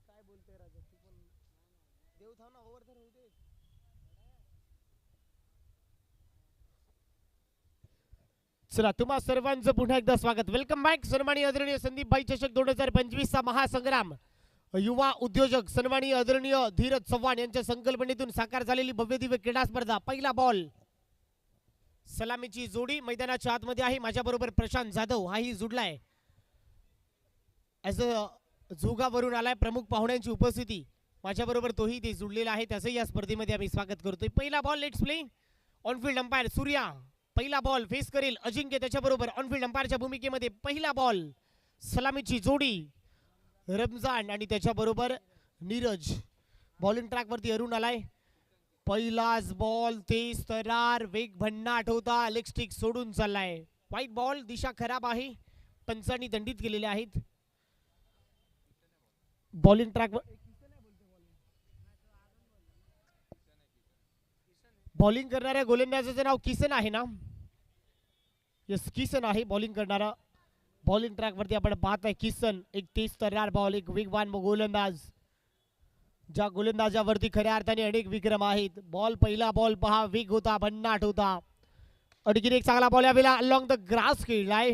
काय बोलते राजा तू पण देव थांब ना ओव्हर तर होऊ दे. चला तुम्हा सर्वांचं पुन्हा एकदा स्वागत. Welcome back. सन्माननीय आदरणीय संदीप भाई चषक 2025 चा महासंग्राम युवा उद्योजक सन्माननीय आदरणीय धीरज चव्हाण यांच्या संकल्पनेतून साकार झालेली भव्य दिव्य क्रीडा स्पर्धा. पहिला बॉल सलामीची जोडी मैदानाच्या आतमध्ये आहे. माझ्याबरोबर प्रशांत जाधव हाही जुडलाय. ॲज अ जोगावरून आलाय. प्रमुख पाहुण्यांची उपस्थिती माझ्याबरोबर तोही ते जुडलेला आहे. त्याचंही या स्पर्धेमध्ये आम्ही स्वागत करतोय. पहिला ball let's play. On-field umpire Surya पहिला बॉल फेस करेल. अजिंक्य त्याच्याबरोबर ऑनफिल्ड अंपायरच्या भूमिकेमध्ये. पहिला बॉल सलामीची जोडी रमजान आणि त्याच्याबरोबर नीरज. बॉलिंग ट्रॅकवरती अरुण आलाय. पहिलाच बॉल तेज तरार वेग भन्नाट होता. लेग स्टिक सोडून चाललाय. White ball. दिशा खराब आहे. पंचांनी दंडित केलेले आहेत. बॉलिंग ट्रॅक बॉलिंग करणाऱ्या गोलंदाजाचं नाव किसन आहे ना. यस किसन आहे बॉलिंग करणारा. बॉलिंग ट्रॅक वरती आपण पाहताय किसन. एक तेज तर्रार बॉल. एक वेगवान गोलंदाज. ज्या गोलंदाजावरती खऱ्या अर्थाने अनेक विक्रम आहेत. बॉल पहिला बॉल पहा. वेग होता. भन्नाट होता. आणखीन एक चांगला बॉल यावेळेला अलॉंग द ग्रास खेळलाय.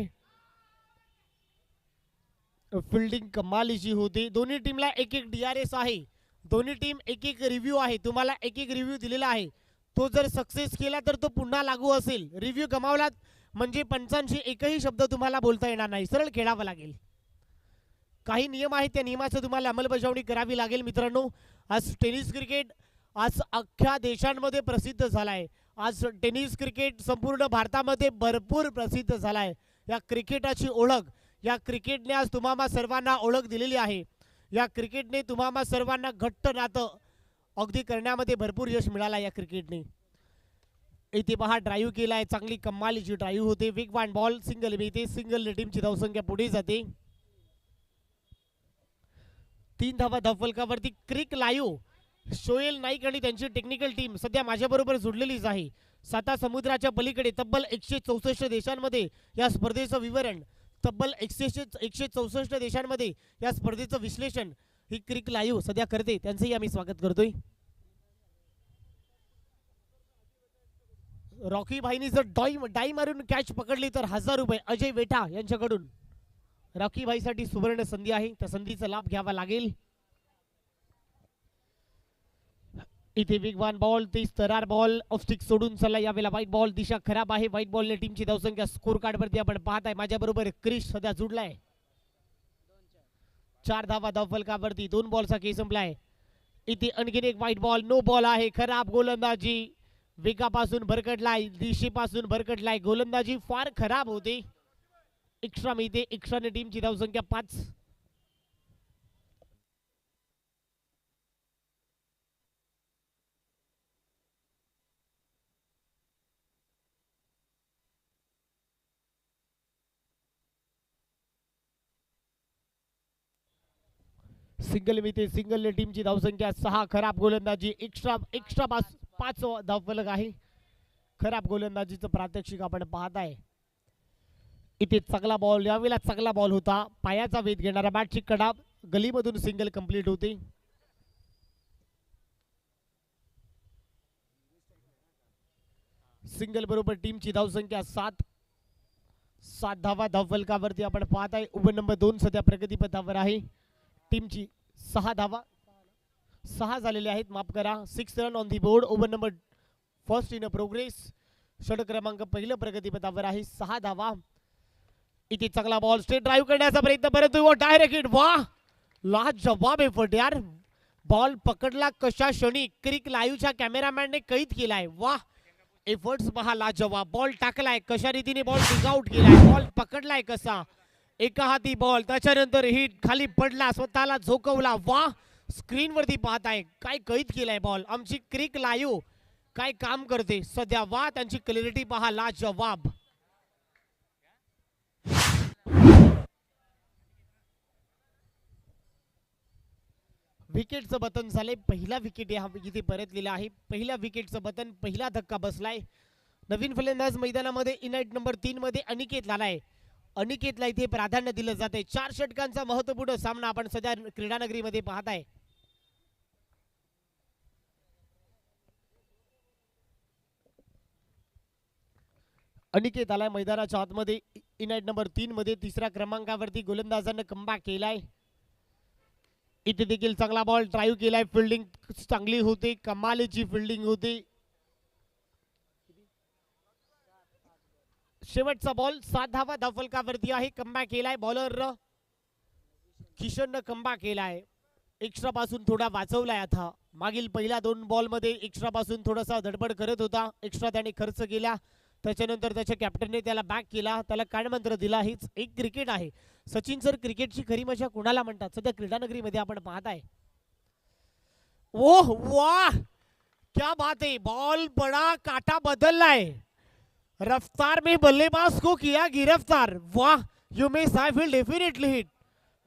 फिल्डिंग कमालीची होती. दोन्ही टीमला एक एक DRS आहे. दोन्ही टीम एक एक रिव्ह्यू आहे. तुम्हाला एक एक रिव्ह्यू दिलेला आहे. तो जर सक्सेस केला तर तो पुन्हा लागू असेल. रिव्ह्यू गमावला म्हणजे पंचांशी एकही शब्द तुम्हाला बोलता येणार नाही. सरळ खेळावं लागेल. काही नियम आहेत. त्या नियमाचं तुम्हाला अंमलबजावणी करावी लागेल. मित्रांनो आज टेनिस क्रिकेट आज अख्ख्या देशांमध्ये प्रसिद्ध झालाय. आज टेनिस क्रिकेट संपूर्ण भारतामध्ये भरपूर प्रसिद्ध झालाय. या क्रिकेटाची ओळख या क्रिकेटने आज तुम्हाला सर्वांना ओळख दिलेली आहे. या क्रिकेटने तुम्हाला सर्वांना घट्ट नातं अगदी करण्यामध्ये भरपूर यश मिळाला या क्रिकेटने. इथे पहा ड्राईव्ह केलाय. चांगली कमालीची ड्राईव्ह होते. वेगवान बॉल. सिंगल मिळते. सिंगल टीमची धावसंख्या पुढे जाते. 3 धावा धावफलकावरती. क्रिक लाईव्ह शोएल नाईक आणि त्यांची टेक्निकल टीम सध्या माझ्याबरोबर जुडलेलीच आहे. साता समुद्राच्या पलीकडे तब्बल 164 देशांमध्ये या स्पर्धेचं विवरण. तब्बल 164 देशांमध्ये या स्पर्धेचं विश्लेषण ही क्रिक लाईव्ह सध्या करते. त्यांचंही आम्ही स्वागत करतोय. रॉकी भाईनी जर डाई मारून कॅच पकडली तर 1000 रुपये अजय वेठा यांच्याकडून. रॉकी भाईसाठी सुवर्ण संधी आहे. त्या संधीचा लाभ घ्यावा लागेल. इथे वेगवान बॉल. तेज तरार बॉल. ऑफ स्टिक सोडून चालला. यावेळेला व्हाईट बॉल. दिशा खराब आहे. व्हाईट बॉलने टीमची धावसंख्या स्कोर कार्ड वरती आपण पाहताय. माझ्याबरोबर क्रिश सध्या जुडलाय. 4 धावा धावफलकावरती. 2 बॉलचा खेळ संपलाय. इथे आणखीन एक व्हाईट बॉल. नो बॉल आहे. खराब गोलंदाजी. वेगापासून भरकटलाय. दिशेपासून भरकटलाय. गोलंदाजी फार खराब होते. एक्स्ट्रा मिळते. एक्स्ट्राने टीमची धावसंख्या 5. सिंगल मिळते. सिंगल टीमची धावसंख्या 6. खराब गोलंदाजी. एक्स्ट्रा 5 धावफलक आहे. खराब गोलंदाजीचं प्रात्यक्षिक आपण पाहताय. इथे चांगला बॉल. यावेळेला चांगला बॉल होता. पायाचा वेध घेणारा बॅटची कडा गलीमधून सिंगल कंप्लीट होते. सिंगल बरोबर टीमची धावसंख्या 7. 7 धावा धावफलकावरती आपण पाहताय. ओव्हर नंबर 2 सध्या प्रगतीपथावर आहे. टीमची 6 धावा 6 झालेले आहेत. माफ करा. 6 run on the board. Over number first in progress. षटक क्रमांक पहिलं प्रगतीपथावर आहे. 6 धावा. इथे चांगला बॉल. स्ट्रेट ड्राईव्ह करण्याचा प्रयत्न परंतु डायरेक्ट हिट. वा लाजवाब एफर्ट यार. बॉल पकडला कशा क्षणी. क्रिक लाईव्हच्या कॅमेरामॅनने कैद केलाय. वा एफर्ट्स पहा लाजवाब. बॉल टाकलाय कशा रीतीने. बॉल डिग आउट केलाय. बॉल पकडलाय कसा. एका हाती बॉल. त्याच्यानंतर हिट. खाली पडला. स्वतःला झोकवला. वा स्क्रीन वरती पाहताय काय कैद केलाय बॉल. आमची क्रिक लाईव्ह काय काम करते सध्या. वा त्यांची क्लॅरिटी पहा लाजवाब. विकेटचं बटन झालंय. पहिला विकेट इथे परतलेला आहे. पहिल्या विकेटचं बटन. पहिला धक्का बसलाय. नवीन फलंदाज मैदानामध्ये इनाईट नंबर 3 मध्ये अनिकेत आलाय. अनिकेतला इथे प्राधान्य दिलं जाते. 4 षटकांचा महत्वपूर्ण सामना आपण सध्या क्रीडानगरीमध्ये पाहताय. अनिकेत आलाय मैदानाच्या आतमध्ये इनाइट नंबर 3 मध्ये. तिसऱ्या क्रमांकावरती गोलंदाजांना कमबॅक केलाय. इथे देखील चांगला बॉल ड्राईव्ह केलाय. फिल्डिंग चांगली होती, कमालीची फिल्डिंग होती. शेवटचा बॉल 7 धावा धावफलकावरती आहे. कमबॅक केलाय बॉलर किशननं कमबॅक केलाय. एक्स्ट्रा पासून थोडा वाचवलाय. आता मागील पहिल्या 2 बॉल मध्ये एक्स्ट्रा पासून थोडासा धडपड करत होता. एक्स्ट्रा त्याने खर्च केला. त्याच्यानंतर त्याच्या कॅप्टनने त्याला बॅक केला, त्याला कानमंत्र दिला. हीच एक क्रिकेट आहे. सचिन सर, क्रिकेटची खरी मजा कोणाला म्हणतात? सध्या क्रीडानगरीमध्ये आपण पाहताय. ओह वाह, क्या बात है. बॉल बड़ा काटा बदललाय. रफ्तार में बल्लेबाज को किया गिरफ्तार. वाह, you miss, I will definitely hit.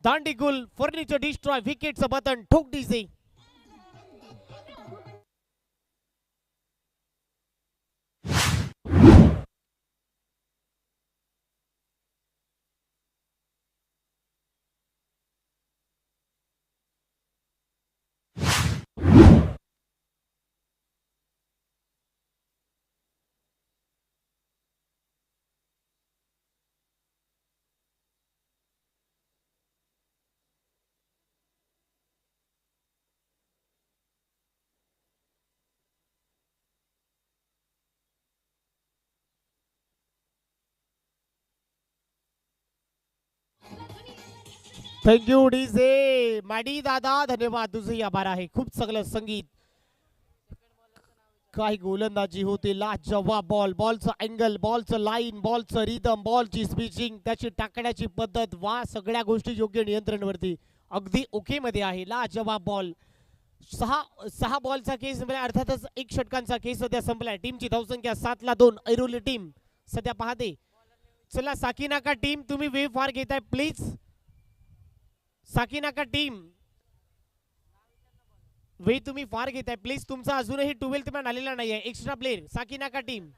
दांडीगुल, फर्निचर डिस्ट्रॉय, विकेटचं बटन ठोक डीजे. Thank you DJ. माडी दादा, धन्यवाद, तुझे आभार आहे. खूप चांगलं संगीत. काय गोलंदाजी होते. लाजवाब बॉल, बॉलचं अँगल, बॉलचं लाईन, बॉलचं रिदम, बॉलची स्पिचिंग, त्याची टाकण्याची पद्धत, वा, सगळ्या गोष्टी योग्य नियंत्रणवरती अगदी ओके मध्ये आहे. लाजवाब बॉल. सहा बॉलचा केस संपला. अर्थातच 1 षटकांचा केस सध्या संपलाय. टीमची धावसंख्या 7-2. ऐरोली टीम सध्या पाहते. चला साकीनाका टीम, तुम्ही वेव फार घेताय प्लीज. साकीनाका टीम, वे तुम्ही फार घेताय प्लीज. तुमचा अजूनही 12th मॅन आलेला नाहीये. एक्स्ट्रा प्लेयर साकीनाका टीम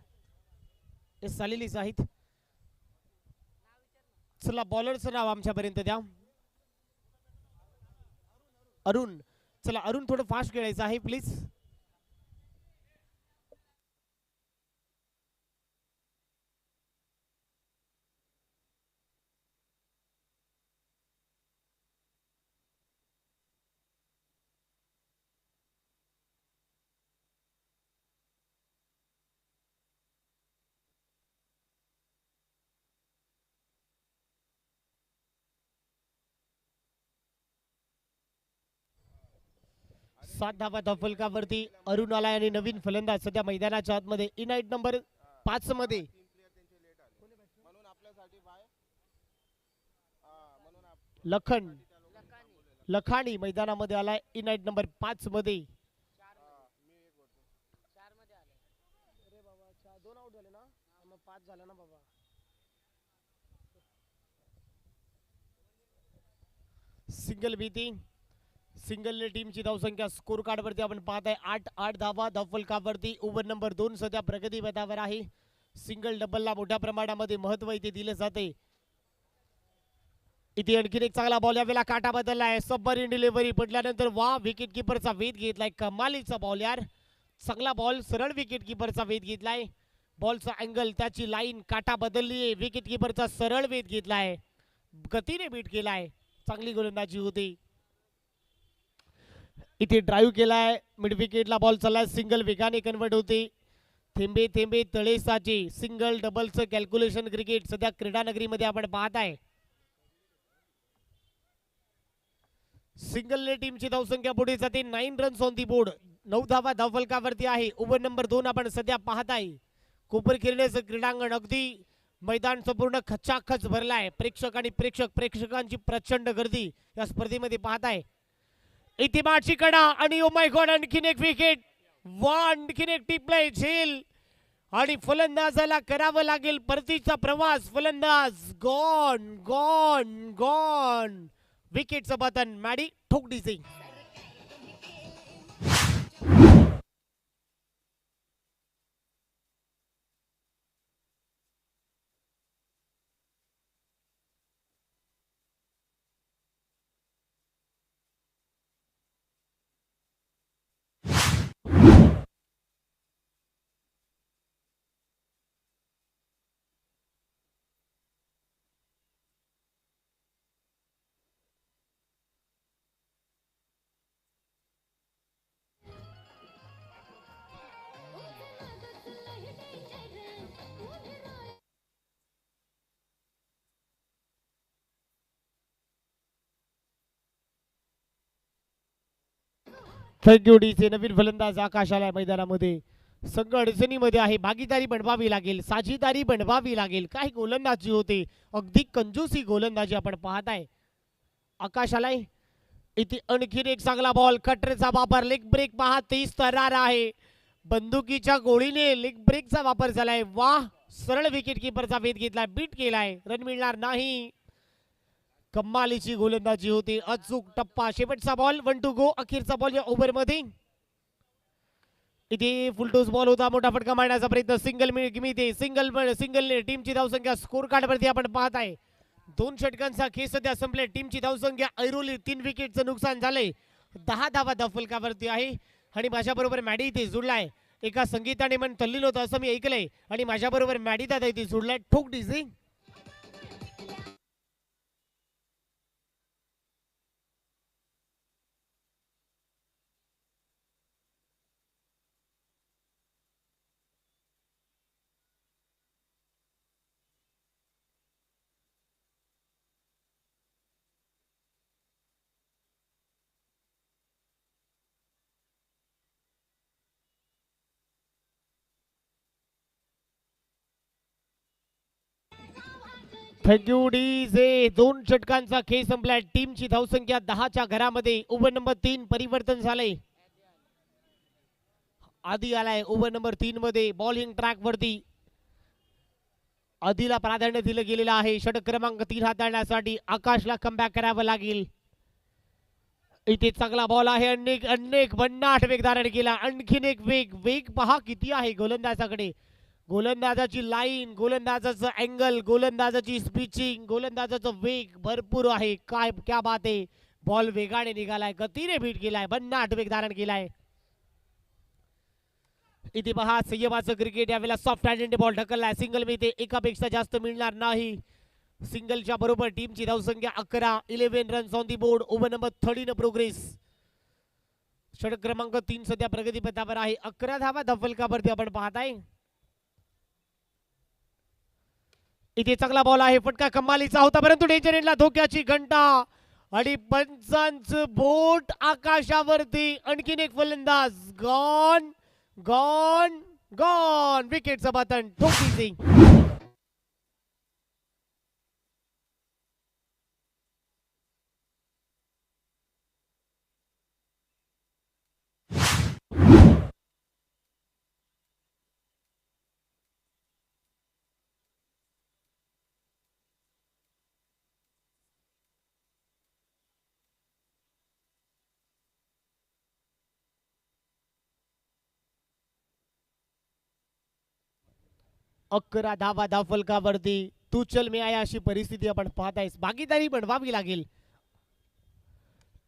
चालेलीच आहेत. चला बॉलरचं नाव आमच्यापर्यंत द्या. अरुण. चला अरुण, थोडं फास्ट खेळायचं आहे प्लीज. सात धावा धावफलकावरती अरुण आलाय आणि नवीन फलंदाज सध्या मैदानाच्या आतमध्ये इनाइट नंबर 5 मध्ये लखन लखानी मैदानामध्ये आलाय. इनाइट नंबर 5 मध्ये. सिंगल भीती. सिंगल टीमची धावसंख्या स्कोर कार्ड वरती आपण पाहताय 8 धावा धावफलकावरती. ओव्हर नंबर 2 सध्या प्रगती पथावर आहे. सिंगल डबलला मोठ्या प्रमाणामध्ये महत्व इथे दिले जाते. इथे आणखीन एक चांगला बॉल, यावेळेला काटा बदललाय. सबमरीन डिलिव्हरी पडल्यानंतर वा, विकेट किपरचा वेध घेतलाय. कमालीचा बॉल यार. चांगला बॉल, सरळ विकेट किपरचा वेध घेतलाय. बॉलचा अँगल, त्याची लाईन, काटा बदलली. विकेट किपरचा सरळ वेध घेतलाय. गतीने बीट केलाय. चांगली गोलंदाजी होती. इथे ड्राईव्ह केलाय. मिड विकेटला बॉल चाललाय. सिंगल वेगाने कन्वर्ट होते. थेंबे थेंबे तळे साचे. सिंगल डबलचं कॅल्क्युलेशन क्रिकेट सध्या क्रीडानगरीमध्ये आपण पाहताय. सिंगल टीमची धावसंख्या पुढे जाते. 9 रन्स ऑन दी बोर्ड. 9 धावा धावफलकावरती आहे. ओव्हर नंबर 2 आपण सध्या पाहताय. कोपर किरणेचं क्रीडांगण अगदी मैदान संपूर्ण खचाखच भरलाय. प्रेक्षक आणि प्रेक्षकांची प्रचंड गर्दी या स्पर्धेमध्ये पाहताय. इथे माची कडा आणि ओ माय गॉड, आणखीन एक विकेट. आणखीन एक टिपलाय झेल आणि फलंदाजाला करावं लागेल परतीचा प्रवास. फलंदाज गॉन गॉन गॉन. विकेटचं बटन मॅडी ठोक डीजे. थँक्यू डीचे नवीन फलंदाज आकाश आलाय मैदानामध्ये. संघ अडचणीमध्ये आहे, भागीदारी बनवावी लागेल, साझीदारी बनवावी लागेल. काही गोलंदाजी होते, अगदी कंजूसी गोलंदाजी आपण पाहताय. आकाश आलाय. इथे आणखीन एक चांगला बॉल, कटरचा वापर, लेग ब्रेक पहा, 30 तरार आहे. बंदुकीच्या गोळीने लेग ब्रेकचा वापर झालाय. वाह, सरळ विकेट किपरचा वेध घेतलाय, बीट केलाय, रन मिळणार नाही. कमालीची गोलंदाजी होती, अचूक टप्पा, शेवटचा बॉल, 1 टू गो, अखेरचा बॉल या ओव्हर मध्ये. इथे फुलटोस बॉल होता, मोठा फटका मारण्याचा प्रयत्न, सिंगल मिळते, सिंगलने टीमची धावसंख्या स्कोर कार्ड वरती आपण पाहताय. 2 षटकांचा खेळ सध्या संपले. टीमची धावसंख्या ऐरोली 3 विकेटचं नुकसान झालंय. 10 धावा धावफलकावरती आहे. आणि माझ्याबरोबर मॅडी इथे जुडलाय. एका संगीताने मन तल्लीन होतं असं मी ऐकलंय. आणि माझ्याबरोबर मॅडी दादा इथे जुडलाय. ठोक डीजे. Thank you DJ. 2 षटकांचा खेळ संपलाय. टीमची धावसंख्या 10च्या घरामध्ये. ओव्हर नंबर 3 परिवर्तन झालंय. आधी आलाय ओव्हर नंबर 3 मध्ये. बॉलिंग ट्रॅक वरती आधीला प्राधान्य दिलं गेलेलं आहे. षटक क्रमांक 3 हाताळण्यासाठी आकाशला कमबॅक करावं लागेल. इथे चांगला बॉल आहे. अनेक भन्नाट वेग धारण केला. आणखीन एक वेग पहा किती आहे गोलंदाजाकडे. गोलंदाजाची लाईन, गोलंदाजाचं अँगल, गोलंदाजाची स्पिचिंग, गोलंदाजाचं वेग भरपूर आहे. काय क्या बात आहे. बॉल वेगाने निघालाय, गतीने बीट केलाय, भन्नाट वेग धारण केलाय. इथे पहा संयमाचं क्रिकेट. यावेळेला सॉफ्ट हँडेड बॉल ढकललाय. सिंगल मिळते, एकापेक्षा जास्त मिळणार नाही. सिंगलच्या बरोबर टीमची धावसंख्या 11. 11 runs on the board. Over number 13 progress. षटक क्रमांक 3 सध्या प्रगतीपथावर आहे. 11 धावा धावफलकावरती आपण पाहताय. इथे चांगला बॉल आहे. फटका कमालीचा होता, परंतु डेंजर एंडला धोक्याची घंटा आणि पंचांचं बोट आकाशावरती. आणखीन एक फलंदाज गॉन गॉन गॉन. विकेटचं बटन ठोकीचे. अकरा धावा धावफलकावरती. तू चल मी आया अशी परिस्थिती आपण पाहतायस. भागीदारी बनवावी लागेल.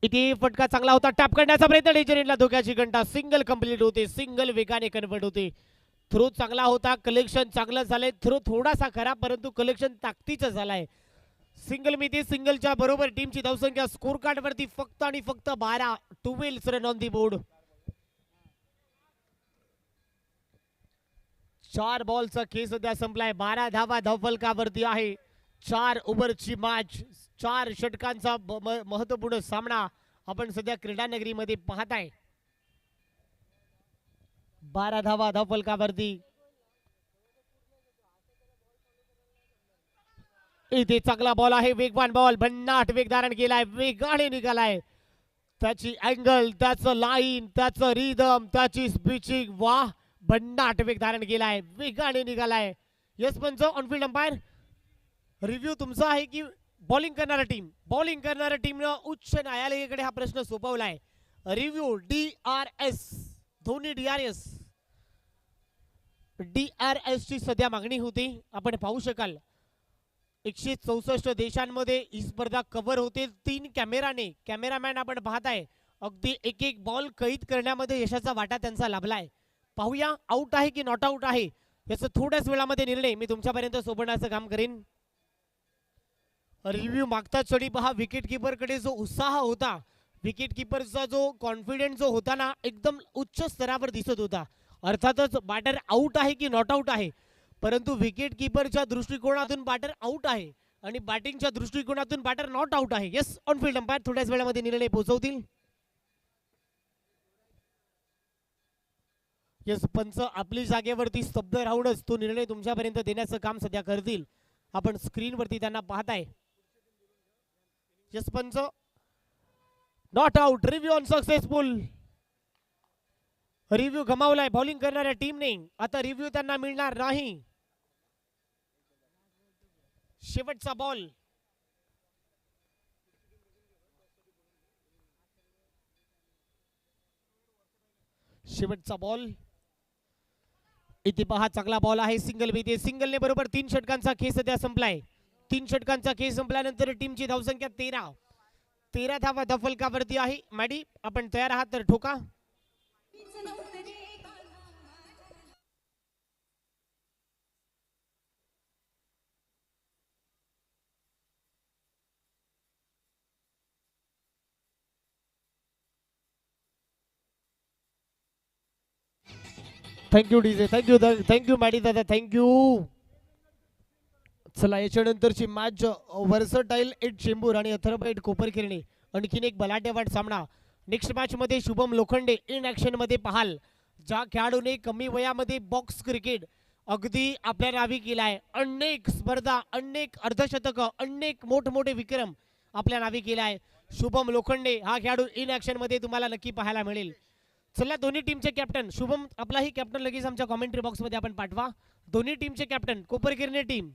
इथे फटका चांगला होता, टॅप करण्याचा प्रयत्न, डेंजर एंडला धोक्याची घंटा. सिंगल कंप्लीट होते, सिंगल वेगाने कन्वर्ट होते. थ्रो चांगला होता, कलेक्शन चांगलं झालंय. थ्रो थोडासा खराब, परंतु कलेक्शन ताकदीचं झालंय. सिंगल मिळते. सिंगलच्या बरोबर टीमची धावसंख्या स्कोर कार्ड वरती फक्त आणि फक्त 12. 12 रन ऑन दी बोर्ड. 4 बॉलचा खेळ सध्या संपलाय. 12 धावा धावफलकावरती आहे. 4 ओव्हरची मॅच. 4 षटकांचा महत्वपूर्ण सामना आपण सध्या क्रीडा नगरीमध्ये पाहताय. 12 धावा धावफलकावरती. इथे चांगला बॉल आहे, वेगवान बॉल, भन्नाट वेग धारण केलाय, वेगाने निघालाय. त्याची अँगल, त्याचं लाईन, त्याचं रिदम, त्याची स्पिचिंग, वाह, भन्नाट वेग धारण केलाय, वेगाने निघालाय. यस पंच, ऑनफिल्ड अंपायर, रिव्ह्यू तुमचा आहे की बॉलिंग करणारा टीम? बॉलिंग करणाऱ्या टीमनं उच्च न्यायालयाकडे हा प्रश्न सोपवलाय. रिव्ह्यू DRS, धोनी DRS ची सध्या मागणी होती. आपण पाहू शकाल 164 देशांमध्ये ही स्पर्धा कव्हर होते. 3 कॅमेराने, कॅमेरामॅन आपण पाहताय, अगदी एक एक बॉल कैद करण्यामध्ये यशाचा वाटा त्यांचा लाभलाय. पाहूया आउट आहे की नॉट आउट आहे याचं थोड्याच वेळामध्ये निर्णय मी तुमच्यापर्यंत सोपवण्याचं काम करेन. रिव्ह्यू मागता चढी पहा, विकेट किपर कडे जो उत्साह होता, विकेट किपरचा जो कॉन्फिडन्स जो होता ना, एकदम उच्च स्तरावर दिसत होता. अर्थातच बॅटर आउट आहे की नॉट आउट आहे, परंतु विकेट किपरच्या दृष्टिकोनातून बॅटर आउट आहे आणि बॅटिंगच्या दृष्टिकोनातून बॅटर नॉट आउट आहे. येस ऑन फील्ड अंपायर थोड्याच वेळामध्ये निर्णय पोहोचवतील. यस, पंच आपली जागेवरती स्तब्ध राहूनच तो निर्णय तुमच्यापर्यंत देण्याचं काम सध्या करतील. आपण स्क्रीनवरती त्यांना पाहताय. यस पंच, not out. Review unsuccessful. Review गमावलाय बॉलिंग करणाऱ्या टीमने. आता रिव्ह्यू त्यांना मिळणार नाही. शेवटचा बॉल. शेवटचा बॉल. इथे पहा, चांगला बॉल आहे. सिंगल इथे सिंगलने बरोबर 3 षटकांचा खेळ सध्या संपलाय. 3 षटकांचा खेळ संपल्यानंतर टीमची धावसंख्या 13 धावा फलकावरती आहे. मॅडी, आपण तयार आहात तर ठोका. थँक्यू डीजे, थँक्यू मॅडी दादा, थँक्यू. चला, याच्यानंतरची मॅच वर्सटाईल एट चेंबूर आणि अथर्व एट कोपरखिरणे. आणखीन एक बलाढ्यवाट सामना. नेक्स्ट मॅच मध्ये शुभम लोखंडे इन ऍक्शन मध्ये पाहाल. ज्या खेळाडूने कमी वयामध्ये बॉक्स क्रिकेट अगदी आपल्या नावी केलाय. अनेक स्पर्धा, अनेक अर्धशतक, अनेक मोठमोठे विक्रम आपल्या नावी केलाय. शुभम लोखंडे हा खेळाडू इन ऍक्शन मध्ये तुम्हाला नक्की पाहायला मिळेल. चला, दोन्ही टीमचे कॅप्टन शुभम, आपलाही कॅप्टन लगेच आमच्या कॉमेंट्री बॉक्स मध्ये आपण पाठवा. दोन्ही टीमचे captain. Koparkhairane team,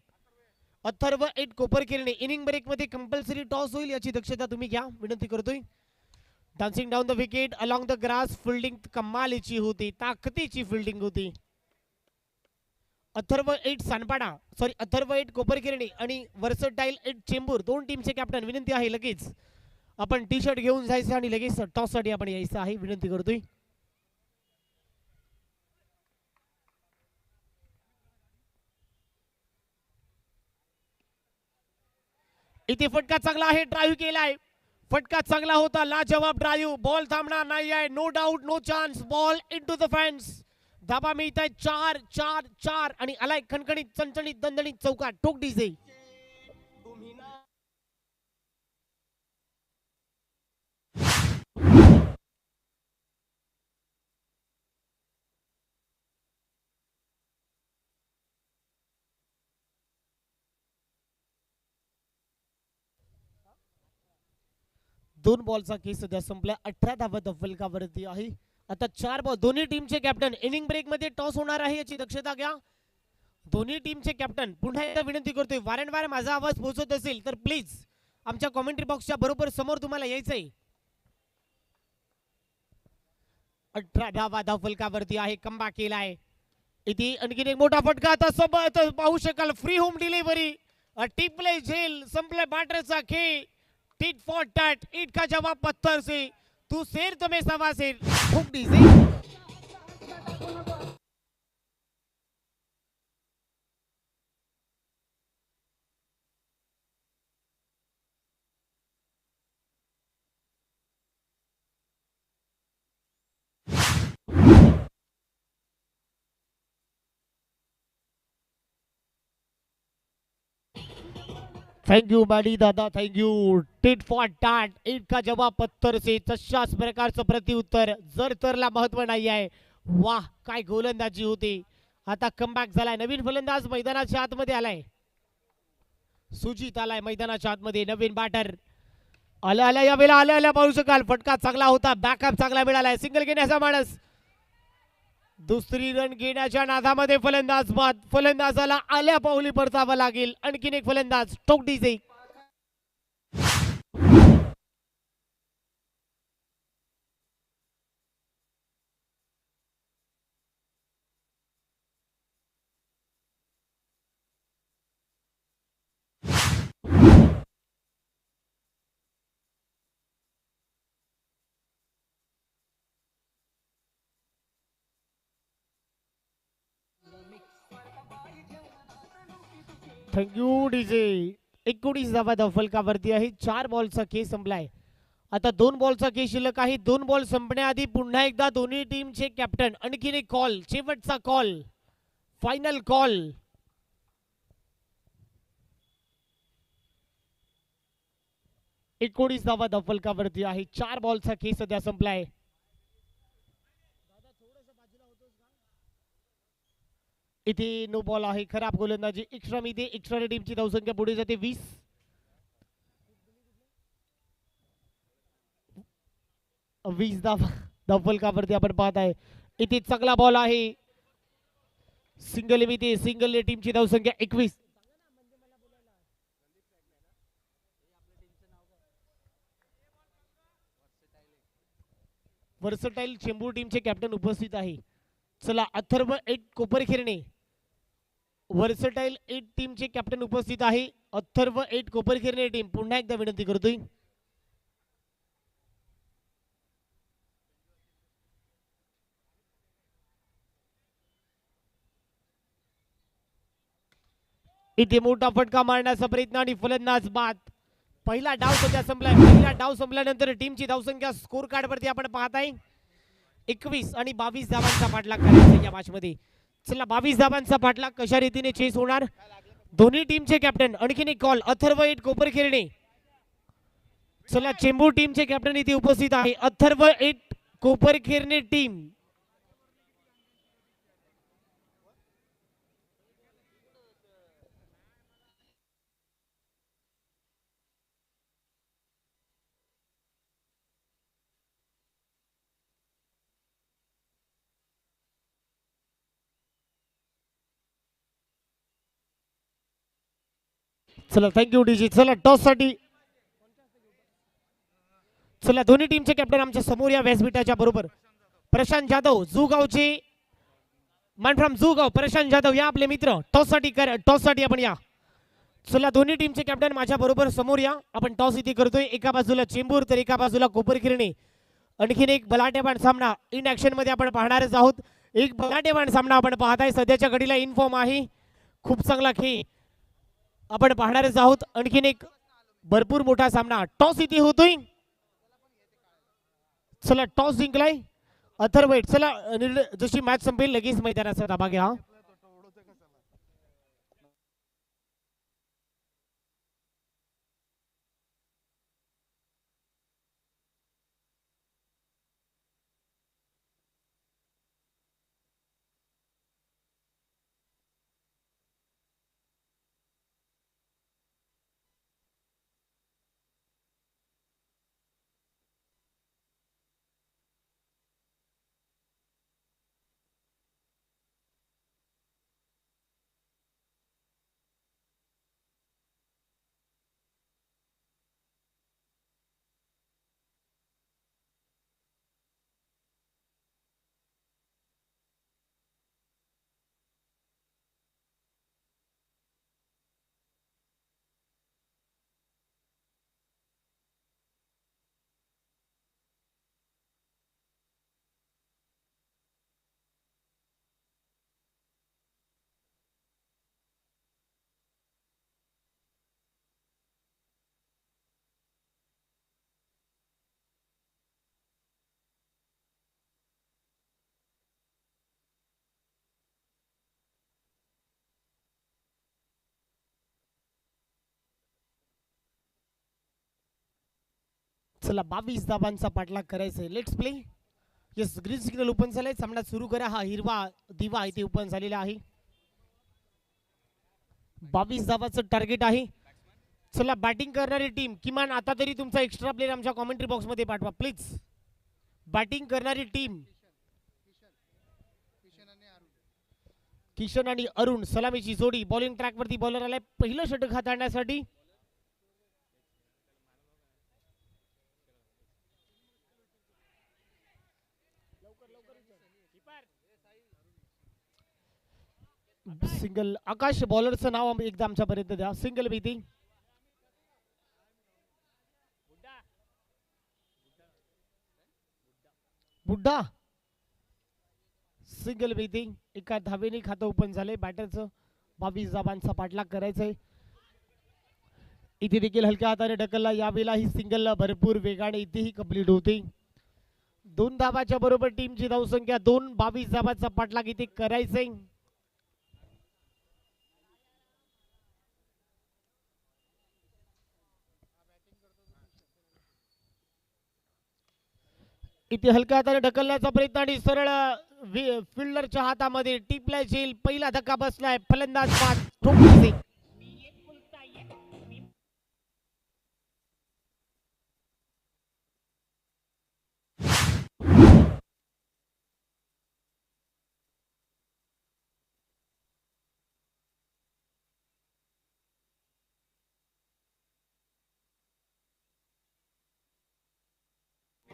Atharva at Koparkhairane. Inning break मध्ये कंपल्सरी टॉस होईल, याची दक्षता तुम्ही घ्या, विनंती करतोय. Dancing down the wicket along the grass. Fielding कमालीची होती, ताकदीची फिल्डिंग होती. Atharva at Sanpada, sorry Atharva at Koparkhairane आणि वर्सटाईल एट चेंबूर, दोन टीमचे कॅप्टन. विनंती आहे लगेच आपण टी शर्ट घेऊन जायचं आणि लगेच टॉस साठी आपण यायचं आहे, विनंती करतोय. इथे फटका चांगला आहे, ड्राईव्ह केलाय. फटका चांगला होता, लाजवाब ड्राईव्ह. बॉल थांबणार नाही आहे, no doubt, no chance. Ball into the fans. धाबा मिळत आहे 4 आणि आलाय खणखणीत, चणचणीत, दणदणीत चौका. टोक डीजे. दोन बॉलचा केस सध्या संपला. 18 धावा फलकावरती आहे. आता 4 बॉल. दोन्ही टीमचे कॅप्टन. इनिंग ब्रेक मध्ये टॉस होणार आहे, याची दक्षता घ्या. दोन्ही टीमचे कॅप्टन. पुन्हा एकदा विनंती करतोय, वारंवार माझा आवाज पोहोचत असेल तर प्लीज आमच्या कॉमेंट्री बॉक्सच्या बरोबर समोर तुम्हाला यायचंय. 18 धावा फलकावरती आहे. कमबॅक केलाय. इथे आणखीन एक मोठा फटका. आता पाहू शकाल, फ्री होम डिलिव्हरी. टिपले झेल, संपले बॅटरचा खेळ. टिट फॉर टॅट, ईट का जवाब पत्थर से. तू शेर तो मैं सवा शेर. खूप डीजे. थँक्यू मॅडी दादा, थँक्यू. टिट फॉर टॅट, ईट का जवाब पत्थर से. तशाच प्रकारचं प्रत्युत्तर. जर तरला महत्व नाही आहे. वाह, काय गोलंदाजी होती. आता कमबॅक झालाय. नवीन फलंदाज मैदानाच्या आतमध्ये आलाय. सुजित आलाय मैदानाच्या आतमध्ये. नवीन बॅटर आल्या यावेळेला आल्या पाहू शकाल. फटका चांगला होता, बॅकअप चांगला मिळालाय. सिंगल घेण्याचा माणस. दुसरी रन घेण्याच्या नादामध्ये फलंदाज बाद. फलंदाजाला आल्या पावली परतावं लागेल. आणखीन एक फलंदाज. टोक डीजे. Thank you DJ. 19 धावा फलकावरती आहे. 4 बॉलचा खेळ संपलाय. आता 2 बॉलचा खेळ शिल्लक आहे. 2 बॉल संपण्याआधी पुन्हा एकदा दोन्ही टीमचे कॅप्टन. आणखीन एक कॉल, शेवटचा कॉल, फायनल कॉल. 19 धावा फलकावरती आहे. 4 बॉलचा खेळ सध्या संपलाय. इथे नो बॉल आहे, खराब गोलंदाजी. एक्स्ट्रा मध्ये एक्स्ट्रा टीमची धावसंख्या पुढे जाते 20. धावा धावफलकावरती आपण पाहत आहे. इथे चांगला बॉल आहे, सिंगल मध्ये सिंगल टीमची धावसंख्या 21. वर्सटाईल चेंबूर टीमचे कॅप्टन उपस्थित आहे. चला अथर्व 8 कोपरखिरणे, वर्सटाईल 8 टीमचे कॅप्टन उपस्थित आहे. अथर्व 8 कोपरखिरणे टीम पुन्हा एकदा विनंती करतोय. इथे मोठा फटका मारण्याचा प्रयत्न आणि फलंदाज बाद. पहिला डाव सध्या संपलाय. पहिला डाव संपल्यानंतर टीमची धावसंख्या स्कोर कार्ड वरती आपण पाहताय 21 आणि 22 धावांचा पाठलाग करायचा या मॅच मध्ये. चला 22 धावांचा पाठलाग कशा रीतीने चेस होणार. दोन्ही टीमचे कॅप्टन आणखीन एक कॉल. अथर्व 8 कोपरखिरणे, चला चेंबूर टीमचे कॅप्टन इथे उपस्थित आहे. अथर्व 8 कोपरखिरणे टीम, चला थँक्यू डीजी. चला टॉस साठी, चला दोन्ही टीमचे कॅप्टन आमच्या समोर या व्यासपीठाच्या बरोबर. प्रशांत जाधव जुगावचे, मॅन फ्रॉम जुगाव, प्रशांत जाधव या आपले मित्र. टॉस साठी आपण या. चला दोन्ही टीमचे कॅप्टन माझ्या बरोबर समोर या. आपण टॉस इथे करतोय. एका बाजूला चेंबूर तर एका बाजूला कोपरखिरणे. आणखीन एक बलाढ्यबाण सामना इन ऍक्शन मध्ये आपण पाहणारच आहोत. एक बलाढ्यबाण सामना आपण पाहताय. सध्याच्या घडीला इन्फॉर्म आहे, खूप चांगला खेळ आपण पाहणारच आहोत. आणखीन एक भरपूर मोठा सामना. टॉस इथे होतोय. चला टॉस जिंकलाय अथर्व 8. चला जशी मॅच संपेल लगेच मैदानाचा ताबा घ्या. चला 22 धावांचा पाठलाग करायचा आहे. Let's play. Yes, green signal open झालाय. सामना सुरू करा. हा हिरवा दिवा इथे ओपन झालेला आहे. 22 धावाचं टार्गेट आहे. चला बॅटिंग करणारी टीम किमान आता तरी तुमचा एक्स्ट्रा प्लेयर आमच्या कॉमेंट्री बॉक्स मध्ये पाठवा प्लीज. बॅटिंग करणारी टीम किशन आणि अरुण, सलामीची जोडी. बॉलिंग ट्रॅक वरती बॉलर आलाय पहिलं षटक हाताळण्यासाठी. सिंगल. आकाश बॉलरचं नाव एकदा आमच्यापर्यंत द्या. सिंगल भीती. बुड्ढा सिंगल भीती. एका धावेने खातं ओपन झालंय बॅटरचं. 22 धावांचा पाठलाग करायचंय. इथे देखील हलक्या हाताने ढकलला. यावेळेला ही सिंगल भरपूर वेगाने इथेही कंप्लीट होते. 2 धावाच्या बरोबर टीमची धावसंख्या 2. 22 धावांचा पाठलाग इथे करायचंय. इथे हलक्या हाताने ढकलण्याचा प्रयत्न आणि सरळ फिल्डरच्या हातामध्ये टिपला जाईल. पहिला धक्का बसलाय. फलंदाज बाद ठोकले.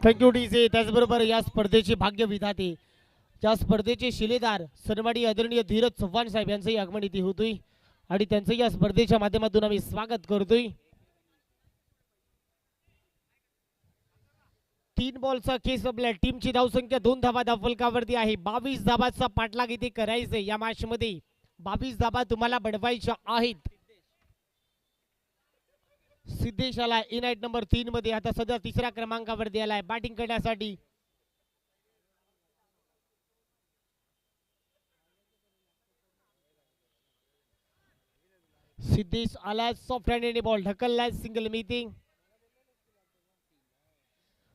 Thank you DJ. त्याचबरोबर या स्पर्धेचे भाग्य विधाते, या स्पर्धेचे शिलेदार सन्माननीय आदरणीय धीरज चव्हाण साहेब यांचंही आगमन इथे होतोय आणि त्यांचं या स्पर्धेच्या माध्यमातून आम्ही स्वागत करतोय. 3 बॉलचा केस आपल्या टीमची धावसंख्या 2 धावा धावफलकावरती आहे. 22 धावाचा पाठलाग इथे करायचंय या मॅच मध्ये. 22 धावा तुम्हाला बनवायच्या आहेत. सिद्धेश आलाय इन आइट नंबर 3 मध्ये. आता सध्या 3ऱ्या क्रमांकावरती आलाय बॅटिंग करण्यासाठी. सिद्धेश आलाय सॉफ्ट हँडेड बॉल ढकललाय. Single meeting.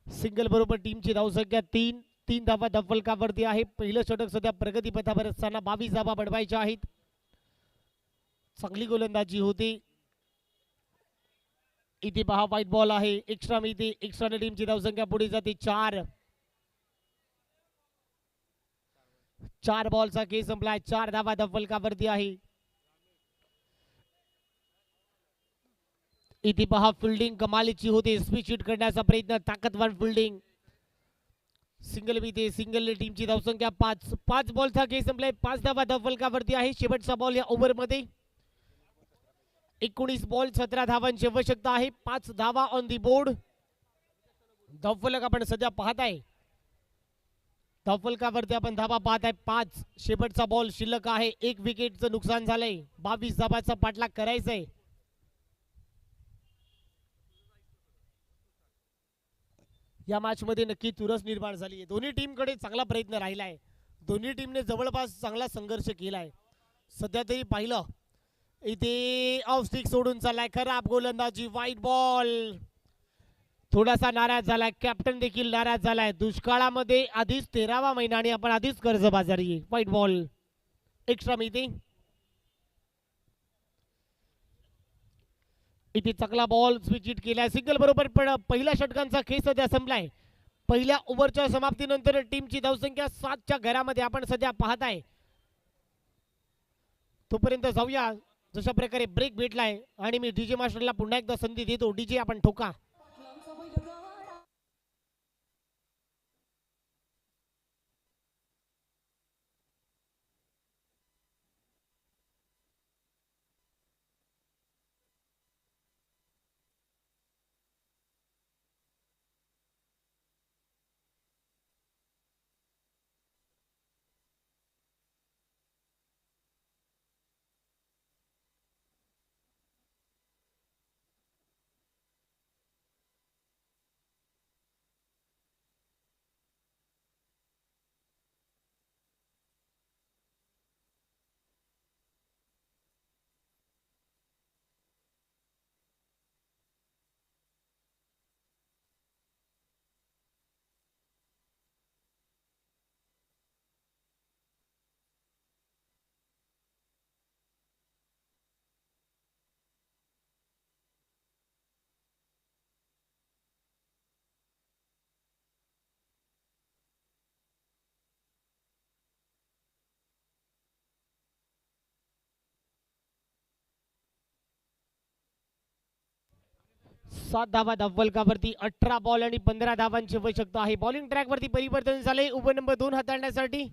सिंगल बरोबर टीमची धावसंख्या 3 धावा धावफलकावरती आहे. पहिलं षटक सध्या प्रगतीपथावर असताना 22 धावा बनवायच्या आहेत. चांगली गोलंदाजी होती. इथे पहा व्हाईट बॉल आहे. एक्स्ट्रा मिळते. एक्स्ट्रा टीमची धावसंख्या पुढे जाते 4. 4 बॉलचा खेळ संपलाय. 4 धावा धावफलकावरती आहे. इथे पहा फिल्डिंग कमालीची होते. स्पीड हिट करण्याचा प्रयत्न. ताकदवान फिल्डिंग. सिंगल मिळते. सिंगल टीमची धावसंख्या 5. 5 बॉलचा खेळ संपलाय. 5 धावा धावफलकावरती आहे. शेवटचा बॉल या ओव्हर मध्ये. 19 बॉल 17 धावांची आवश्यकता आहे. 5 धावा ऑन दी बोर्ड. धावफलक आपण सध्या पाहताय. धावफलकावरती आपण धावा पाहताय 5. शेवटचा बॉल शिल्लक आहे. 1 विकेटचं नुकसान झालंय. 22 धावाचा पाठलाग करायचंय. या मॅच मध्ये नक्की चुरस निर्माण झाली आहे. दोन्ही टीमकडे चांगला प्रयत्न राहिलाय. दोन्ही टीमने जवळपास चांगला संघर्ष केलाय. सध्या तरी पाहिलं इथे ऑफ स्टिक सोडून चाललाय. खराब गोलंदाजी. White ball. थोडासा नाराज झालाय. कॅप्टन देखील नाराज झालाय. दुष्काळामध्ये आधीच 13वा महिना आणि आपण आधीच कर्जबाजारी आहे. White ball. एक्स्ट्रा मिळते. इथे चांगला बॉल स्विच हिट केलाय. सिंगल बरोबर पण पहिल्या षटकांचा खेळ सध्या संपलाय. पहिल्या ओव्हरच्या समाप्तीनंतर टीमची धावसंख्या 7च्या घरामध्ये आपण सध्या पाहताय. तोपर्यंत जाऊया. जशा प्रकारे ब्रेक भेटलाय आणि मी डीजे मास्टरला पुन्हा एकदा संधी देतो. डीजे आपण ठोका. सात धावा धावफलकावरती. 18 बॉल आणि 15 धावांची आवश्यकता आहे. बॉलिंग ट्रॅक वरती परिवर्तन झाले. ओव्हर नंबर 2 हाताळण्यासाठी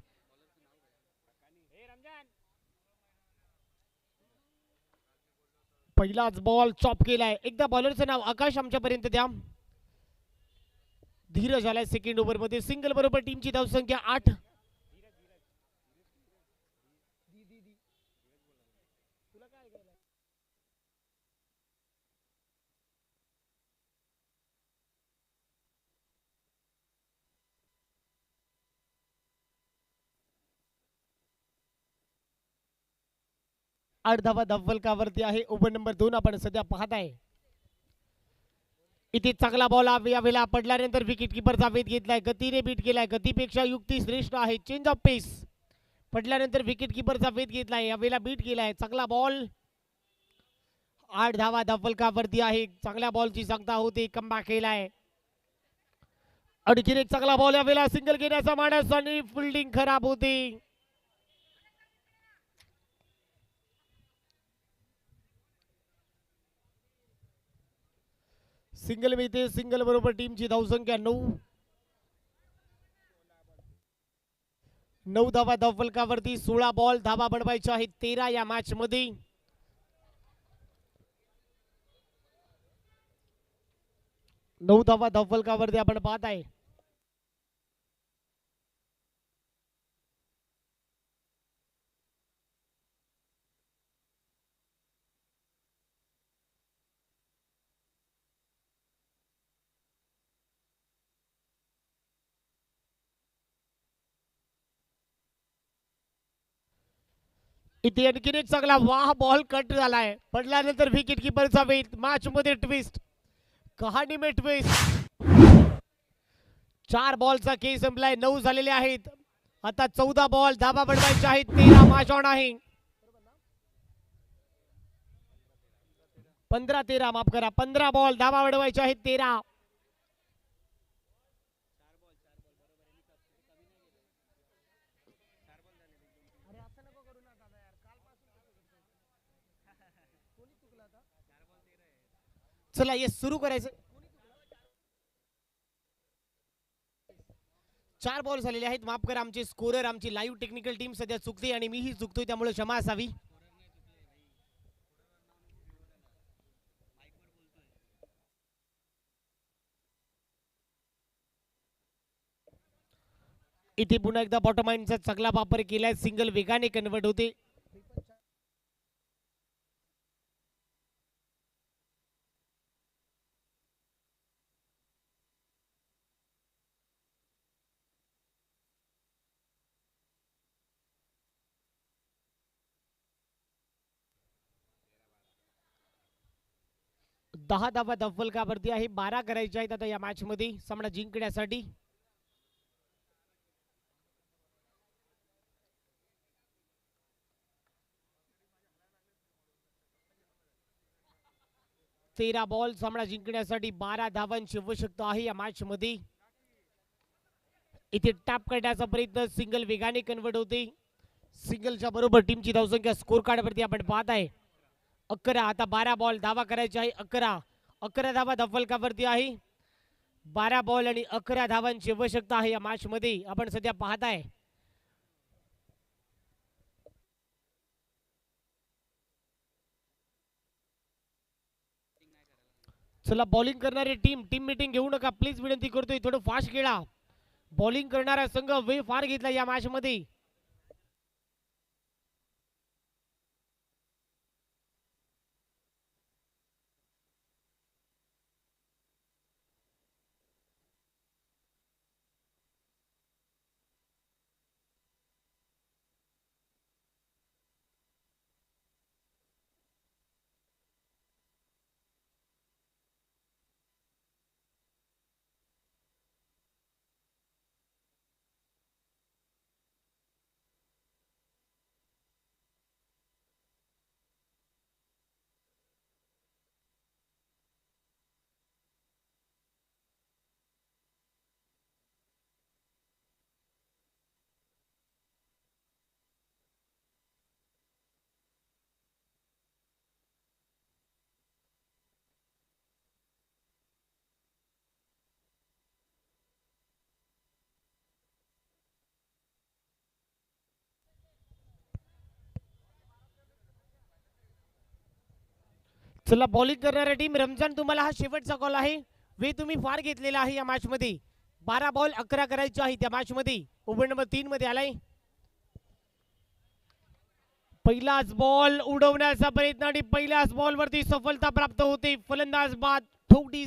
पहिलाच बॉल चॉप केलाय. एकदा बॉलरचं नाव आकाश आमच्यापर्यंत द्या. धीरज आलाय सेकंड ओव्हर मध्ये. सिंगल बरोबर टीमची धावसंख्या 8. आठ धावा धावफलकावरती आहे. ओव्हर नंबर 2 आपण सध्या पाहताय. इथे चांगला बॉल यावेळेला पडल्यानंतर विकेट किपरचा वेध घेतलाय, गतीने बीट केलाय, गतीपेक्षा युक्ती श्रेष्ठ आहे, चेंज ऑफ पेस. पडल्यानंतर विकेट किपरचा वेध घेतलाय, यावेळेला बीट केलाय, चांगला बॉल. 8 धावा धावफलकावरती आहे, चांगल्या बॉलची सांगता होते, कमबॅक केलाय. आणखीन एक चांगला बॉल, यावेळेला सिंगल घेण्याचा मानस आणि फिल्डिंग खराब होते. सिंगल मिळते, सिंगल बरोबर टीमची धावसंख्या 9. 9 धावा धावफलकावरती, 16 बॉल, धावा बनवायच्या आहेत 13 या मॅच मध्ये. 9 धावा धावफलकावरती आपण पाहत आहे. इथे आणखीन एक चांगला वाह बॉल कट झालाय, पडल्यानंतर विकेट किपरचा वेध. मॅच मध्ये ट्विस्ट, कहाणी में ट्विस्ट. 4 बॉलचा खेळ संपलाय, 9 झालेले आहेत. आता 14 बॉल, धावा बनवायच्या आहेत 13. मॅच ऑन आहे. 15-13 माफ करा, 15 बॉल, धावा बनवायच्या आहेत 13. चला ये सुरू करायचं. 4 बॉल झालेले आहेत, माफ करा. आमचे स्कोरर, आमची लाईव्ह टेक्निकल टीम सध्या चुकते आणि मीही चुकतोय, त्यामुळे क्षमा असावी. इथे पुन्हा एकदा बॉटम लाईनचा चांगला वापर केलाय, सिंगल वेगाने कन्वर्ट होते. दहा धावा धावफलकावरती आहे, 12 करायचे आहेत आता या मॅच मध्ये सामना जिंकण्यासाठी. तेरा बॉल, सामना जिंकण्यासाठी 12 धावांची आवश्यकता आहे या मॅच मध्ये. इथे टॅप करण्याचा प्रयत्न, सिंगल वेगाने कन्वर्ट होते. सिंगलच्या बरोबर टीमची धावसंख्या स्कोर कार्ड वरती आपण पाहत आहे 11. आता 12 बॉल, धावा करायची आहे 11. 11 धावा धावफलकावरती आहे. 12 बॉल आणि 11 धावांची आवश्यकता आहे या मॅच मध्ये, आपण सध्या पाहत आहे. चला बॉलिंग करणारी टीम मीटिंग घेऊ नका प्लीज, विनंती करतोय, थोडं फास्ट खेळा. बॉलिंग करणारा संघ वेळ फार घेतला या मॅच मध्ये. चला बॉलिंग करणाऱ्या टीम, रमजान तुम्हाला हा शेवटचा कॉल आहे. वेळ तुम्ही फार घेतलेला आहे या मॅच मध्ये. 12 बॉल 11 करायचे आहेत या मॅच मध्ये. ओव्हर नंबर 3 मध्ये आलाय. पहिलाच बॉल उडवण्याचा प्रयत्न आणि पहिल्याच बॉल वरती सफलता प्राप्त होते. फलंदाज बाद, थोडी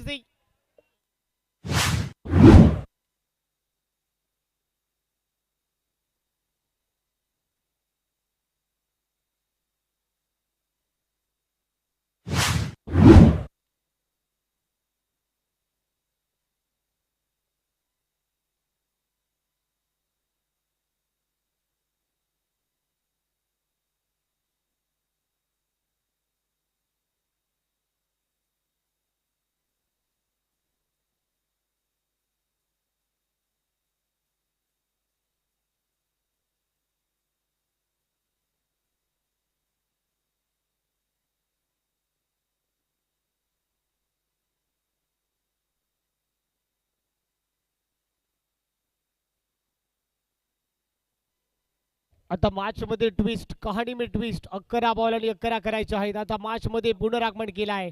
आता मॅच मध्ये ट्विस्ट, कहाणी में ट्विस्ट. 11 बॉल आणि 11 करायचे आहेत. आता मॅच मध्ये पुनरागमन केलं आहे.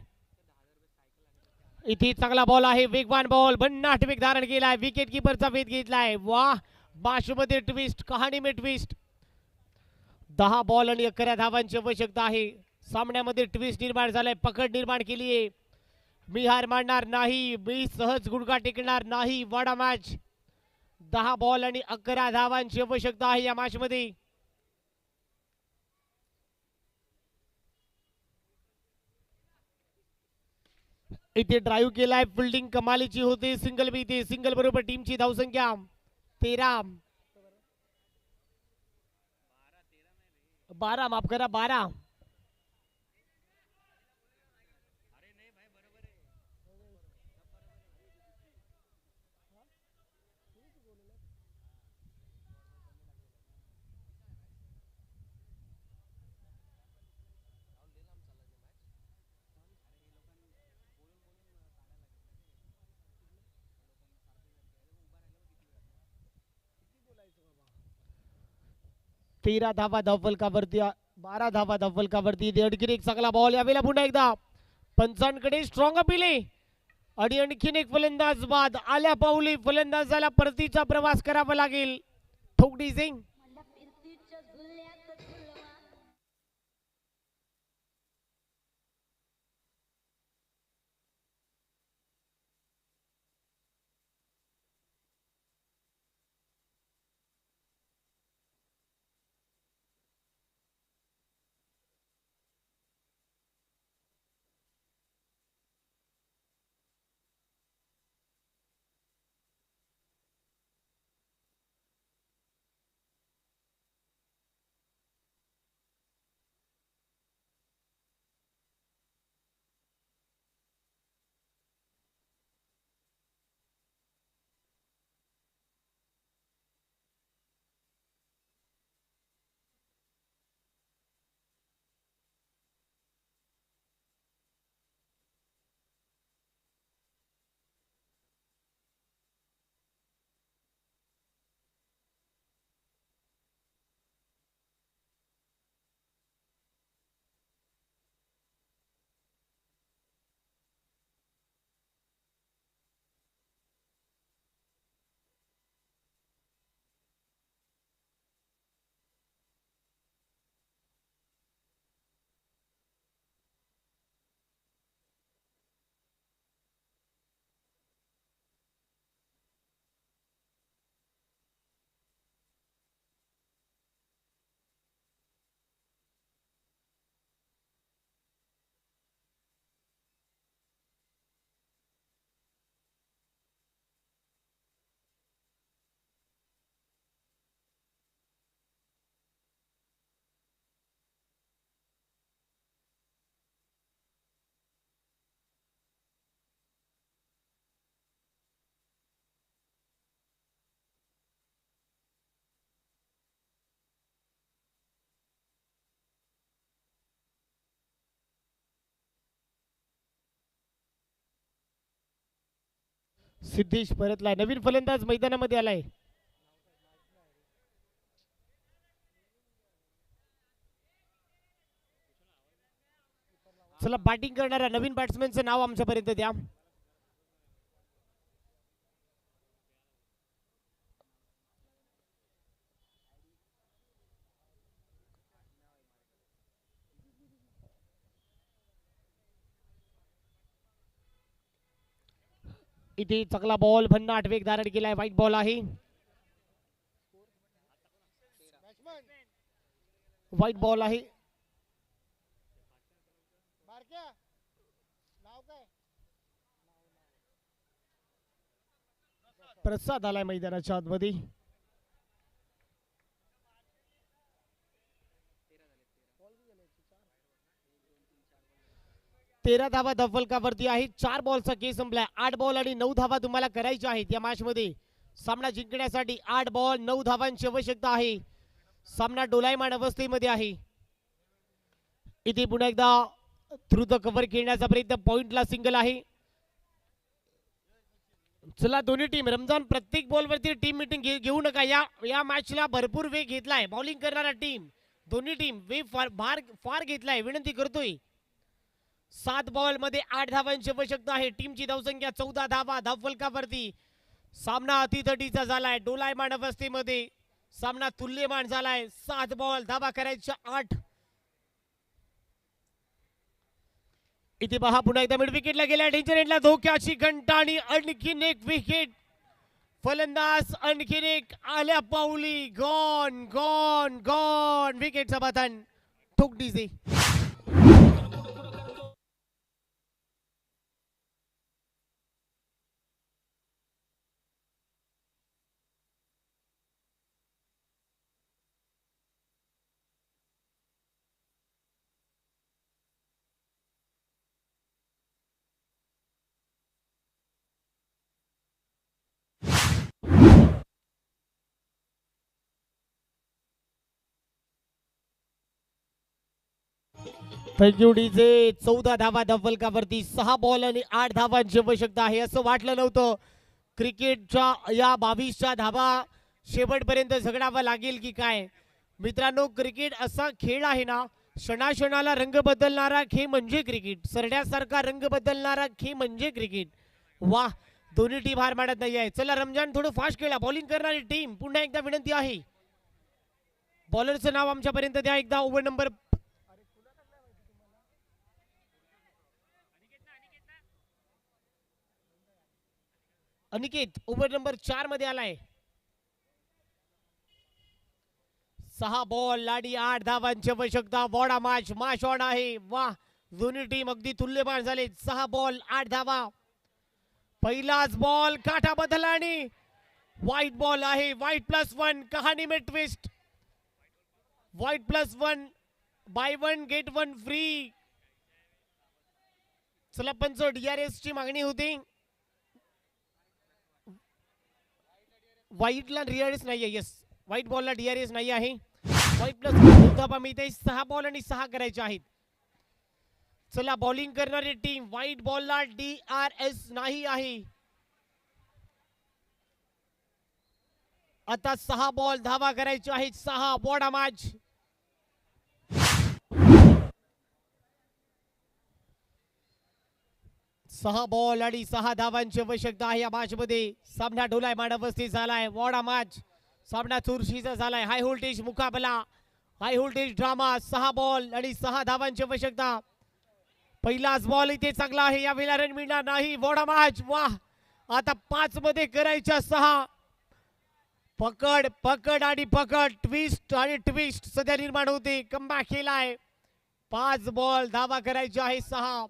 इथे चांगला बॉल आहे, वेगवान बॉल, भन्नाट वेग धारण केलाय, विकेट किपरचा वेध घेतलाय. वाह, मॅच मध्ये ट्विस्ट, कहाणी में ट्विस्ट. 10 बॉल आणि 11 धावांची आवश्यकता आहे. सामन्यामध्ये ट्विस्ट निर्माण झालाय, पकड निर्माण केली आहे. मी हार मानणार नाही, मी सहज गुडघा टेकणार नाही. वाडा मॅच. 10 बॉल आणि 11 धावांची आवश्यकता आहे या मॅच मध्ये. इथे ड्राईव्ह केलाय, फिल्डिंग कमालीची होते. सिंगल बी इथे, सिंगल बरोबर टीमची धावसंख्या 13, 12, माफ करा 12. तेरा धावा धावफलकावरती, 12 धावा धावफलकावरती. आणखीन एक चांगला बॉल, यावेळेला पुन्हा एकदा पंचांकडे स्ट्रॉंग अपील आहे. आणि आणखीन एक फलंदाज बाद. आल्या पाऊली फलंदाजाला परतीचा प्रवास करावा लागेल. ठोकडी सिंग. सिद्धेश परतलाय, नवीन फलंदाज मैदानामध्ये आलाय. चला, बॅटिंग करणाऱ्या नवीन बॅट्समॅनचं नाव आमच्यापर्यंत द्या. इथे चांगला बॉल, भन्नाट वेग धारण केलाय, व्हाईट बॉल आहे. व्हाईट बॉल आहे. प्रसाद आलाय मैदानाच्या आतमध्ये. 13 धावा धावफलकावरती आहे. 4 बॉलचा खेळ संपलाय. 8 बॉल आणि 9 धावा तुम्हाला करायच्या आहेत या मॅच मध्ये. सामना जिंकण्यासाठी 8 बॉल 9 धावांची आवश्यकता आहे. सामना डोलायमान अवस्थेमध्ये आहे. इथे पुन्हा एकदा थ्रू द कव्हर खेळण्याचा प्रयत्न, पॉइंटला सिंगल आहे. चला दोन्ही टीम रमजान प्रत्येक बॉलवरती टीम मीटिंग घेऊ नका. या मॅचला भरपूर वेग घेतलाय बॉलिंग करणारा टीम. दोन्ही टीम वेग फार घेतलाय. विनंती करतोय. 7 बॉल मध्ये 8 धावांची आवश्यकता आहे. टीमची धावसंख्या 14 धावा धावफलकावरती. सामना अतितटीचा झालाय. डोलायमान अवस्थेमध्ये सामना तुल्यमान झालाय. 7 बॉल धावा करायच्या 8. इथे पहा पुन्हा एकदा मिड विकेटला गेल्या. डेंजर एंडला धोक्याची घंटा आणि आणखीन एक विकेट. फलंदाज आणखीन एक आल्या पाऊली. Gone gone gone. विकेटचं बटन ठोक डीजे. Thank you DJ. 14 धावा धावफलकावरती. 6 बॉल आणि 8 धावांची आवश्यकता आहे. असं वाटलं नव्हतं क्रिकेटच्या या 22च्या धावा शेवटपर्यंत झगडावा लागेल की काय. मित्रांनो क्रिकेट असा खेळ आहे ना, क्षणाक्षणाला रंग बदलणारा खेळ म्हणजे क्रिकेट. सरड्यासारखा रंग बदलणारा खेळ म्हणजे क्रिकेट. वा दोन्ही टीम हार मानत नाही आहे. चला रमजान थोडं फास्ट खेळा. बॉलिंग करणारी टीम पुन्हा एकदा विनंती आहे. बॉलरचं नाव आमच्यापर्यंत द्या एकदा. Over number Aniket over number 4 मध्ये आलाय. 6 बॉल आणि 8 धावांची आवश्यकता. वॉडा मॅच ऑन आहे. वा दोन्ही टीम अगदी तुल्यमान झाले. 6 बॉल 8 धावा. पहिलाच बॉल काठा बदलला आणि व्हाईट बॉल आहे. व्हाईट +1 कहाणी में twist. White +1 buy 1 get 1 free. चला पंच DRS ची मागणी होती. व्हाईटला DRS नाही आहे. यस व्हाईट बॉलला DRS नाही आहे. व्हाईट +1 धावा मिळते. 6 बॉल आणि 6 करायचे आहेत. चला बॉलिंग करणारी टीम. व्हाईट बॉलला DRS नाही आहे. आता 6 बॉल धावा करायचे आहेत. 6 वॉडा मॅच. सहा बॉल आणि 6 धावांची आवश्यकता आहे या मॅच मध्ये. सामना डोलायमान अवस्थेत झालाय. वॉडा मॅच. सामना चुरशीचा झालाय. हाय व्होल्टेज मुकाबला. High voltage drama. 6 बॉल आणि 6 धावांची आवश्यकता. पहिलाच बॉल इथे चांगला आहे. यावेळेला रन मिळणार नाही. वॉडा मॅच. वाह आता 5 मध्ये करायच्या 6. पकड पकड आणि पकड. ट्विस्ट आणि ट्विस्ट सध्या निर्माण होते. कमबॅक केलाय. 5 बॉल धावा करायचे आहे 6.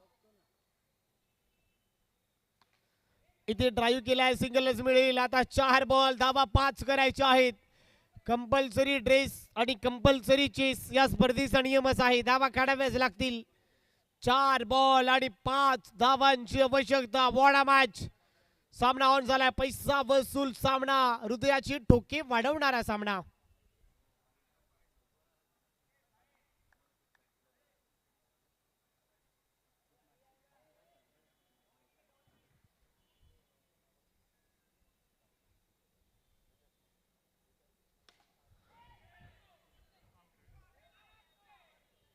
इथे ड्राईव्ह केलाय. सिंगलच मिळेल. आता 4 बॉल धावा 5 करायचे आहेत. कंपल्सरी ड्रेस आणि कंपल्सरी चेस या स्पर्धेचा नियमच आहे. धावा काढाव्याच लागतील. 4 बॉल आणि 5 धावांची आवश्यकता. वॉडा मॅच. सामना ऑन झालाय. पैसा वसूल सामना. हृदयाची ठोके वाढवणारा सामना.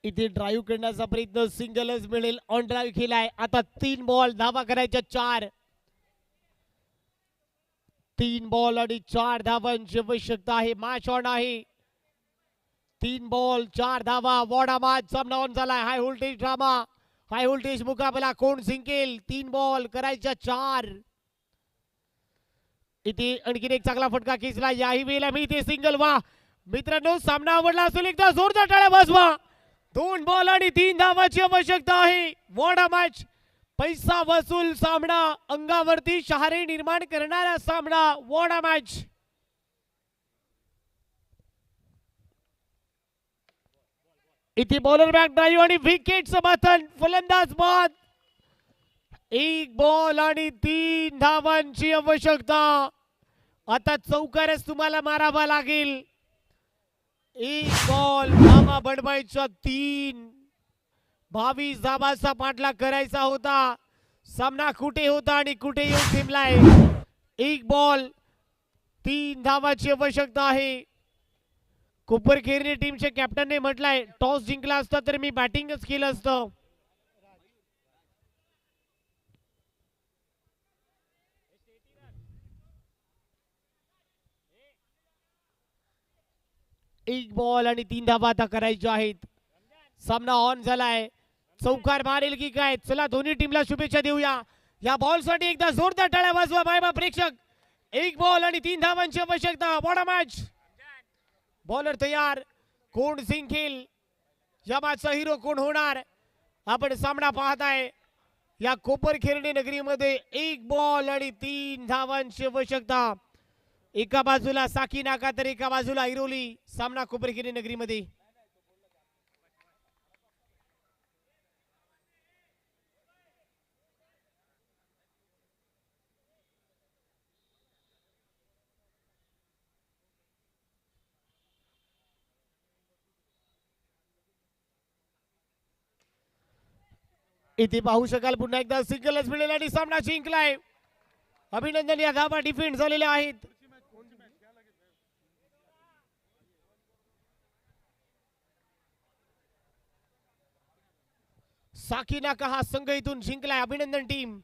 इथे ड्राईव्ह करण्याचा प्रयत्न. सिंगलच मिळेल. ऑन ड्राईव्ह केलाय. आता 3 बॉल धावा करायच्या 4. 3 बॉल आणि 4 धावांची आवश्यकता आहे. मॅच ऑन आहे. 3 बॉल 4 धावा. वॉडा मॅच. सामना ऑन झालाय. High voltage drama. High voltage मुकाबला. कोण जिंकेल. 3 बॉल करायच्या 4. इथे आणखीन एक चांगला फटका खेचला. याही वेळेला मी इथे सिंगल. वा मित्रांनो सामना आवडला असेल एकदा जोरदार टाळ्या वाजवा. 2 बॉल आणि 3 धावाची आवश्यकता आहे. वॉडा मॅच. पैसा वसूल सामना. अंगावरती शहारे निर्माण करणारा सामना. वॉडा मॅच. इथे बॉलर बॅक ड्राईव्ह आणि विकेटचं बटन. फलंदाज बाद. 1 बॉल आणि 3 धावांची आवश्यकता. आता चौकारच तुम्हाला मारावा लागेल. 1 बॉल धावा बनवायच्या 3. 22 धावांचा पाठलाग करायचा होता. सामना कुठे होता आणि कुठे येऊन थिंबलाय. एक बॉल 3 धावांची आवश्यकता आहे. कोपरखैरणे टीमच्या कॅप्टनने म्हटलंय टॉस जिंकला असता तर मी बॅटिंगच केलं असतं. एक बॉल आणि 3 धावा आता करायच्या आहेत. सामना ऑन झालाय. चौकार मारेल की काय? चला दोन्ही टीमला शुभेच्छा देऊया. या बॉल साठी एकदा जोरदार टाळ्या वाजवा मायबा प्रेक्षक. एक बॉल आणि 3 धावांची आवश्यकता. What a match. बॉलर तयार. कोण जिंकेल? या मॅचचा हिरो कोण होणार? आपण सामना पाहताय. या कोपरखैरणे नगरीमध्ये एक बॉल आणि 3 धावांची आवश्यकता. एका बाजूला साकीनाका तर एका बाजूला ऐरोली. सामना कोपरखैरणे नगरीमध्ये. इथे पाहू शकाल पुन्हा एकदा सिंगलच मिळेल आणि सामना जिंकलाय. अभिनंदन. या धावा डिफेंड झालेल्या आहेत. साकीनाका हा संघ इथून जिंकलाय. अभिनंदन टीम.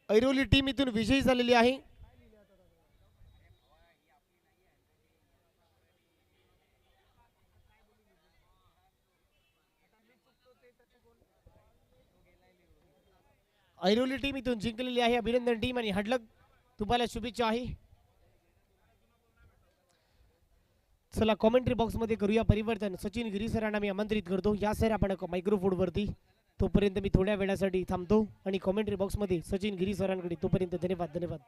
ऐरोली टीम इथून विजयी झालेली आहे. ऐरोली टीम इथून जिंकलेली आहे. अभिनंदन टीम. आणि हडलक तुम्हाला शुभेच्छा आहे. चला कॉमेंट्री बॉक्स मध्ये करूया परिवर्तन. सचिन गिरी सरांना मी आमंत्रित करतो. या सर आपण मायक्रोफोन वरती. तोपर्यंत मी थोड्या वेळासाठी थांबतो आणि कॉमेंट्री बॉक्स मध्ये सचिन गिरी सरांकडे. तोपर्यंत धन्यवाद.